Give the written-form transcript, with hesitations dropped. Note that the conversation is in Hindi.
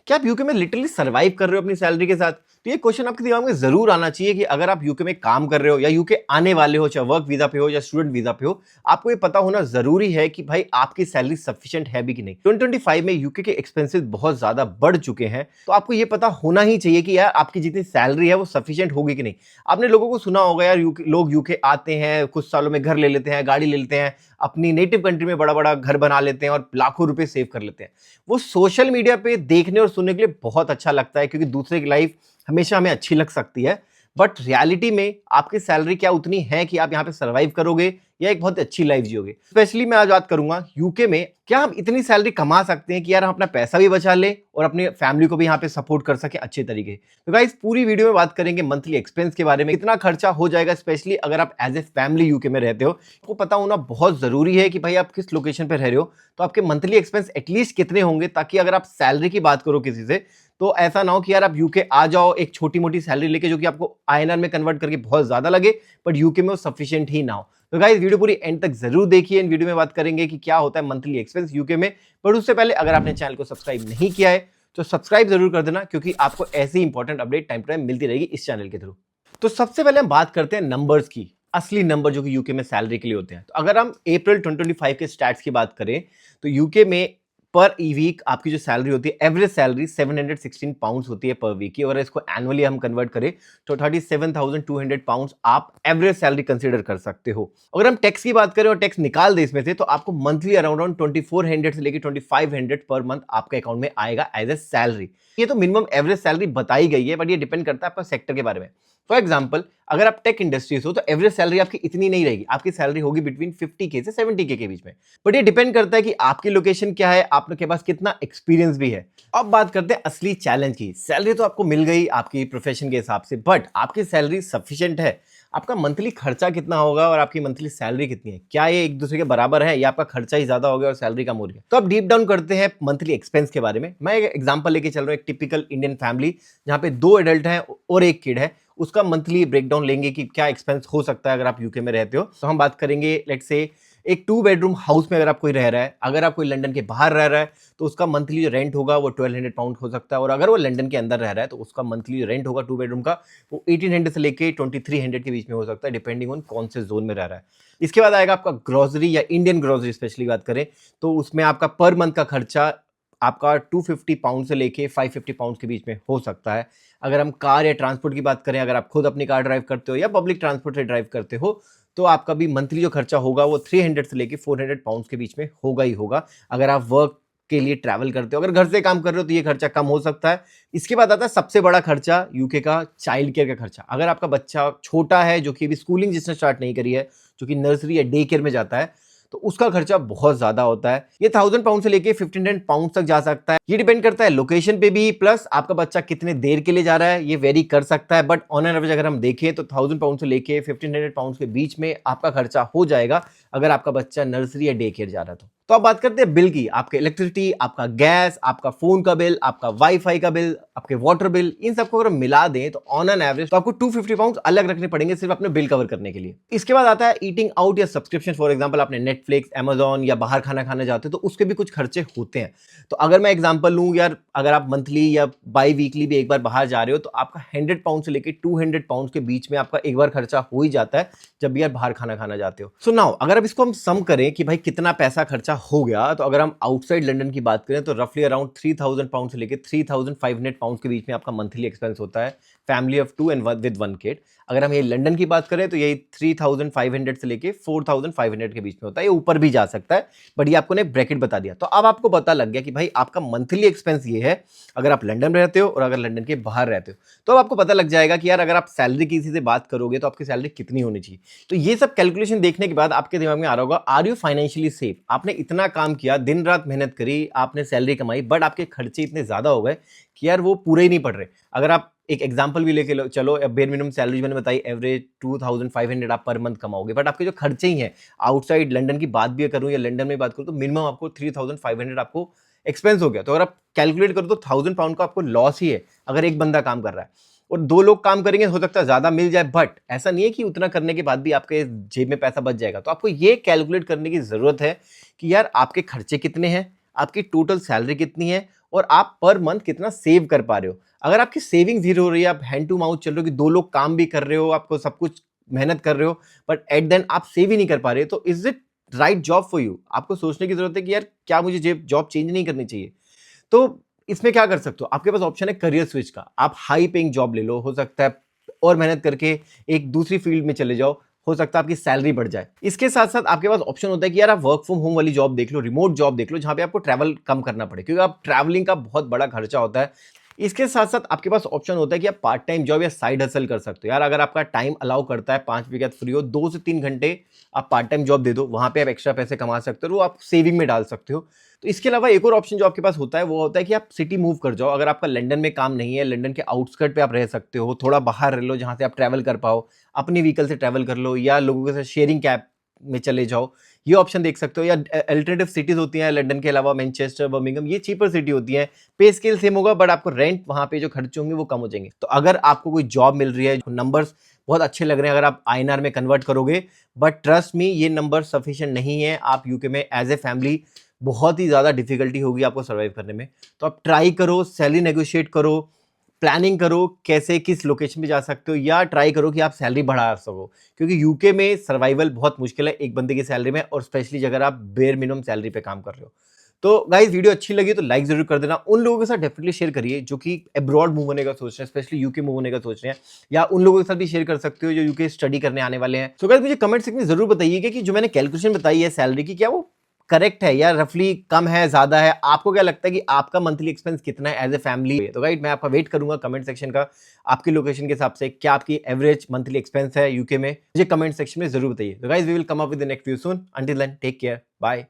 क्या आप यूके में लिटरली सर्वाइव कर रहे हो अपनी सैलरी के साथ? तो ये क्वेश्चन आपके दिमाग में जरूर आना चाहिए कि अगर आप यूके में काम कर रहे हो या यूके आने वाले हो, चाहे वर्क वीजा पे हो या स्टूडेंट वीजा पे हो, आपको ये पता होना जरूरी है कि भाई आपकी सैलरी सफिशिएंट है भी कि नहीं। 2025 में यूके के एक्सपेंसेस बहुत ज्यादा बढ़ चुके हैं, तो आपको ये पता होना ही चाहिए कि यार आपकी जितनी सैलरी है वो सफिशिएंट होगी कि नहीं। आपने लोगों को सुना होगा यार, लोग यूके आते हैं, कुछ सालों में घर ले लेते हैं, गाड़ी ले लेते हैं, अपनी नेटिव कंट्री में बड़ा बड़ा घर बना लेते हैं और लाखों रुपए सेव कर लेते हैं। वो सोशल मीडिया पे देखने और सुनने के लिए बहुत अच्छा लगता है, क्योंकि दूसरे की लाइफ हमेशा हमें अच्छी लग सकती है, बट रियलिटी में आपकी सैलरी क्या उतनी है कि आप यहाँ पे सर्वाइव करोगे या एक बहुत अच्छी लाइफ जियोगे। स्पेशली मैं आज बात करूंगा यूके में क्या हम इतनी सैलरी कमा सकते हैं कि यार हम अपना पैसा भी बचा ले और अपने फैमिली को भी यहाँ पे सपोर्ट कर सके अच्छे तरीके। तो गाइस पूरी वीडियो में बात करेंगे मंथली एक्सपेंस के बारे में, कितना खर्चा हो जाएगा, स्पेशली अगर आप एज ए फैमिली यूके में रहते हो। आपको पता होना बहुत जरूरी है कि भाई आप किस लोकेशन पे रह रहे हो, तो आपके मंथली एक्सपेंस एटलीस्ट कितने होंगे, ताकि अगर आप सैलरी की बात करो किसी से तो ऐसा ना हो कि यार आप यूके आ जाओ एक छोटी मोटी सैलरी लेके जो कि आपको आईएनआर में कन्वर्ट करके बहुत ज्यादा लगे, बट यूके में वो सफिशिएंट ही ना हो। तो गाइस वीडियो पूरी एंड तक जरूर देखिए। इन वीडियो में बात करेंगे कि क्या होता है मंथली एक्सपेंस यूके में, पर उससे पहले अगर आपने चैनल को सब्सक्राइब नहीं किया है तो सब्सक्राइब जरूर कर देना, क्योंकि आपको ऐसी important update time to time मिलती रहेगी इस चैनल के थ्रू। तो सबसे पहले हम बात करते हैं नंबर्स की, असली नंबर जो कि यूके में सैलरी के लिए होते हैं। तो अगर हम अप्रैल 2025 के स्टैट्स की बात करें तो यूके में पर वीक आपकी जो सैलरी होती है, एवरेज सैलरी 716 पाउंड्स होती है पर वीक की। और इसको एनुअली हम कन्वर्ट करें तो 37,200 पाउंड्स आप एवरेज सैलरी कंसीडर कर सकते हो। अगर हम टैक्स की बात करें और टैक्स निकाल दे इसमें से, तो आपको मंथली अराउंड 2400 से लेकर 2500 पर मंथ आपके अकाउंट में आएगा एज ए सैलरी। ये तो मिनिमम एवरेज सैलरी बताई गई है, बट ये डिपेंड करता है आपका सेक्टर के बारे में। फॉर एग्जाम्पल अगर आप टेक इंडस्ट्रीज हो तो एवरेज सैलरी आपकी इतनी नहीं रहेगी, आपकी सैलरी होगी बिटवीन 50K से 70K के बीच में। बट ये डिपेंड करता है कि आपकी लोकेशन क्या है, आपके पास कितना एक्सपीरियंस भी है। अब बात करते हैं असली चैलेंज की। सैलरी तो आपको मिल गई आपकी प्रोफेशन के हिसाब से, बट आपकी सैलरी सफिशिएंट है? आपका मंथली खर्चा कितना होगा और आपकी मंथली सैलरी कितनी है? क्या ये एक दूसरे के बराबर है या आपका खर्चा ही ज्यादा हो गया और सैलरी कम हो रही है? तो अब डीप डाउन करते हैं मंथली एक्सपेंस के बारे में। मैं एक एग्जांपल लेके चल रहा हूँ, एक टिपिकल इंडियन फैमिली जहाँ पे 2 एडल्ट हैं और एक किड है, उसका मंथली ब्रेकडाउन लेंगे कि क्या एक्सपेंस हो सकता है अगर आप यूके में रहते हो। तो हम बात करेंगे लेट्स से एक 2 बेडरूम हाउस में अगर आप कोई रह रहा है, अगर आप कोई लंदन के बाहर रह रहा है तो उसका मंथली जो रेंट होगा वो 1200 पाउंड हो सकता है, और अगर वो लंदन के अंदर रह रहा है तो उसका मंथली रेंट होगा 2 बेडरूम का वो 1800 से लेके 2300 के बीच में हो सकता है, डिपेंडिंग ऑन कौन से जोन में रह रहा है। इसके बाद आएगा आपका ग्रोसरी या इंडियन ग्रोसरी स्पेशली बात करें तो उसमें आपका पर मंथ का खर्चा आपका 250 पाउंड से लेके 550 पाउंड के बीच में हो सकता है। अगर हम कार या ट्रांसपोर्ट की बात करें, अगर आप खुद अपनी कार ड्राइव करते हो या पब्लिक ट्रांसपोर्ट से ड्राइव करते हो, तो आपका भी मंथली जो खर्चा होगा वो 300 से लेके 400 पाउंड के बीच में होगा ही होगा। अगर आप वर्क के लिए ट्रैवल करते हो, अगर घर से काम कर रहे हो तो ये खर्चा कम हो सकता है। इसके बाद आता है सबसे बड़ा खर्चा यूके का, चाइल्ड केयर का खर्चा। अगर आपका बच्चा छोटा है जो कि अभी स्कूलिंग जिसने स्टार्ट नहीं करी है, जो कि नर्सरी या डे केयर में जाता है, तो उसका खर्चा बहुत ज्यादा होता है। ये 1000 पाउंड से लेके 1500 पाउंड तक जा सकता है। ये डिपेंड करता है लोकेशन पे भी, प्लस आपका बच्चा कितने देर के लिए जा रहा है, ये वेरी कर सकता है। बट ऑन एन एवरेज अगर हम देखें तो 1000 पाउंड से लेके 1500 पाउंड के बीच में आपका खर्चा हो जाएगा अगर आपका बच्चा नर्सरी या डे केयर जा रहा है तो अब बात करते हैं बिल की। आपके इलेक्ट्रिसिटी, आपका गैस, आपका फोन का बिल, आपका वाईफाई का बिल, आपके वाटर बिल, इन सबको अगर मिला दें तो ऑन एन एवरेज तो आपको 250 पाउंड अलग रखने पड़ेंगे सिर्फ अपने बिल कवर करने के लिए। इसके बाद आता है ईटिंग आउट या सब्सक्रिप्शन। फॉर एग्जांपल आपने नेटफ्लिक्स, अमेजॉन या बाहर खाना खाने जाते हो तो उसके भी कुछ खर्चे होते हैं। तो अगर मैं एग्जांपल लूं यार, अगर आप मंथली या बाई वीकली भी एक बार बाहर जा रहे हो तो आपका 100 पाउंड से लेके 200 पाउंड के बीच में आपका एक बार खर्चा हो ही जाता है जब भी यार बाहर खाना खाना जाते हो। सो नाउ अगर अब इसको हम सम करें कि भाई कितना पैसा खर्चा हो गया, तो अगर हम आउटसाइड लंदन की बात करें तो रफली अराउंड 3000 पाउंड से लेके 3500 पाउंड के बीच में आपका मंथली एक्सपेंस होता है, family of 2 and with 1 kid. अगर हम ये लंदन की बात करें तो यही 3500 से लेके 4500 के बीच में होता है, ये ऊपर भी जा सकता है, बट ये आपको ने ब्रैकेट बता दिया। तो अब आपको पता लग गया कि भाई आपका मंथली एक्सपेंस ये है अगर आप लंदन में रहते हो और अगर लंदन के बाहर रहते हो। तो अब आपको पता लग जाएगा कि यार अगर आप सैलरी किसी से बात करोगे तो आपकी सैलरी कितनी होनी चाहिए। तो ये सब कैलकुलेशन देखने के बाद आपके दिमाग में आ रहा होगा, आर यू फाइनेंशियली सेफ? आपने इतना काम किया, दिन रात मेहनत करी, आपने सैलरी कमाई, बट आपके खर्चे इतने ज्यादा हो गए कि यार वो पूरे ही नहीं पड़ रहे। अगर आप एक एग्जांपल भी लेके चलो, बेयर मिनिमम सैलरी मैंने बताई एवरेज 2500 आप पर मंथ कमाओगे, बट आपके जो खर्चे ही हैं आउटसाइड लंदन की बात भी करूं या लंदन में बात करूं तो मिनिमम आपको 3500 आपको एक्सपेंस हो गया। तो अगर आप कैलकुलेट करो तो 1000 पाउंड का आपको लॉस ही है अगर एक बंदा काम कर रहा है, और 2 लोग काम करेंगे हो सकता है ज्यादा मिल जाए, बट ऐसा नहीं है कि उतना करने के बाद भी आपके जेब में पैसा बच जाएगा। तो आपको ये कैलकुलेट करने की जरूरत है कि यार आपके खर्चे कितने हैं, आपकी टोटल सैलरी कितनी है और आप पर मंथ कितना सेव कर पा रहे हो। अगर आपकी सेविंग जीरो हो रही है, आप हैंड टू माउथ चल रहे हो कि 2 लोग काम भी कर रहे हो, आपको सब कुछ मेहनत कर रहे हो, बट एट द एंड आप सेव ही नहीं कर पा रहे, तो is it right job for you? आपको सोचने की जरूरत है कि यार क्या मुझे जॉब चेंज नहीं करनी चाहिए? तो इसमें क्या कर सकते हो, आपके पास ऑप्शन है करियर स्विच का। आप हाई पेइंग जॉब ले लो, हो सकता है और मेहनत करके एक दूसरी फील्ड में चले जाओ, हो सकता है आपकी सैलरी बढ़ जाए। इसके साथ साथ आपके पास ऑप्शन होता है कि यार आप वर्क फ्रॉम होम वाली जॉब देख लो, रिमोट जॉब देख लो, जहां पे आपको ट्रैवल कम करना पड़े, क्योंकि आप ट्रैवलिंग का बहुत बड़ा खर्चा होता है। इसके साथ साथ आपके पास ऑप्शन होता है कि आप पार्ट टाइम जॉब या साइड हसल कर सकते हो। यार अगर आपका टाइम अलाउ करता है, 5 बजे फ्री हो, 2 से 3 घंटे आप पार्ट टाइम जॉब दे दो, वहां पे आप एक्स्ट्रा पैसे कमा सकते हो, वो आप सेविंग में डाल सकते हो। तो इसके अलावा एक और ऑप्शन जो आपके पास होता है वो होता है कि आप सिटी मूव कर जाओ। अगर आपका लंदन में काम नहीं है, लंदन के आउटस्कर्ट पे आप रह सकते हो, थोड़ा बाहर रह लो जहां से आप ट्रैवल कर पाओ, अपनी व्हीकल से ट्रैवल कर लो या लोगों के साथ शेयरिंग कैब में चले जाओ, ये ऑप्शन देख सकते हो। या अल्टरनेटिव सिटीज होती हैं लंदन के अलावा, मैनचेस्टर, बर्मिंघम, ये चीपर सिटी होती है, पे स्केल सेम होगा बट आपको रेंट वहां पे जो खर्चे होंगे वो कम हो जाएंगे। तो अगर आपको कोई जॉब मिल रही है, नंबर्स बहुत अच्छे लग रहे हैं अगर आप आईएनआर में कन्वर्ट करोगे, बट ट्रस्ट मी ये नंबर सफिशिएंट नहीं है। आप यूके में एज ए फैमिली बहुत ही ज़्यादा डिफिकल्टी होगी आपको सर्वाइव करने में। तो आप ट्राई करो, सैलरी नेगोशिएट करो, प्लानिंग करो कैसे किस लोकेशन पे जा सकते हो, या ट्राई करो कि आप सैलरी बढ़ा सको, क्योंकि यूके में सर्वाइवल बहुत मुश्किल है एक बंदे की सैलरी में, और स्पेशली अगर आप बेयर मिनिमम सैलरी पे काम कर रहे हो। तो गाइस वीडियो अच्छी लगी तो लाइक जरूर कर देना, उन लोगों के साथ डेफिनेटली शेयर करिए जो कि अब्रॉड मूव होने का सोच रहे हैं, स्पेशली यूके मूव होने का सोच रहे हैं, या उन लोगों के साथ भी शेयर कर सकते हो जो यूके स्टडी करने आने वाले हैं। सो गाइस मुझे कमेंट सेक्शन में जरूर बताइएगा कि जो मैंने कैलकुलेशन बताई है सैलरी की, क्या वो करेक्ट है या रफली कम है, ज्यादा है? आपको क्या लगता है कि आपका मंथली एक्सपेंस कितना है एज ए फैमिली? तो गाइड मैं आपका वेट करूंगा कमेंट सेक्शन का, आपकी लोकेशन के हिसाब से क्या आपकी एवरेज मंथली एक्सपेंस है यूके में, मुझे कमेंट सेक्शन में जरूर बताइए। तो guys we will come up with the next video soon, until then take care, bye.